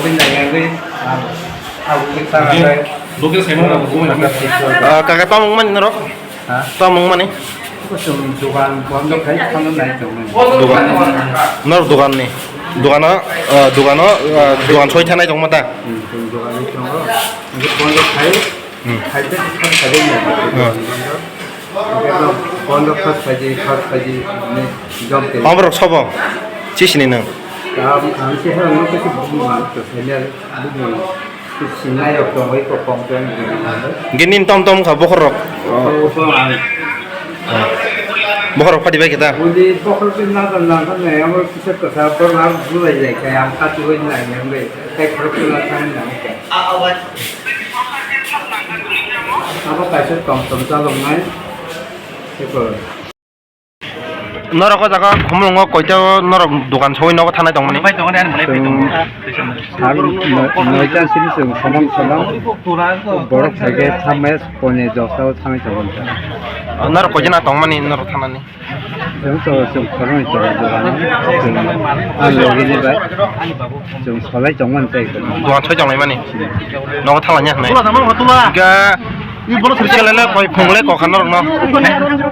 bên này cái cái ta đây lúc cái xem nó cũng là cái to mông mình nó to mông mình ấy có dùng dugan quán nó thấy không nó này dùng nó dugan này dugan xoay thế này trong mà ta dugan này trong đó cái quán nó thấy thấy cái không phải đây này quán nó khát phải gì này dòng tiền 아무렇 쳐봐 지신이는 당시 해는 그 부분만 또 되면 부분 그 신나요 또 거기 또 공부하는 게 ginnin tom tom ka bokhorok bokhorok padi ba kita 우리 보컬 끝나간 내 아무 기술 거 사업을 하고 불러야 돼. 그냥 가지고 있는 게 그렇게 나타나는 거니까. 아빠 가서 좀 짜롱네. 그거 너라 거 자가 khumulwng ko koito nor dukan choi no thanai tongmani bai tong an mane bai tong noijan series salam bor thage thamai pone josao thamai tong nor ko jina tongmani nor thanani 좀 그런 있잖아. 여기 봐. 좀 설레 정만 돼. dukan choi jonglai mani no thalanya nai ga 이번에 들으실래요? 거의 봉래 거 가나로 나.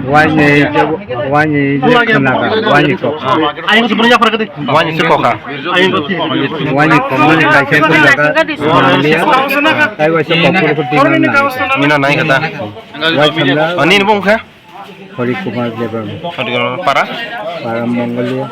와인이 그나가 와인이 거. 아니 그 분야 버거든. 와인이 쓸 거가. 와인이 거만이 가이세 그나가. 아이고 저 거꾸로 그 미나 나이 가다. 와인이나 아니 뭐 해? 거리 Kumar labour para para Mongolia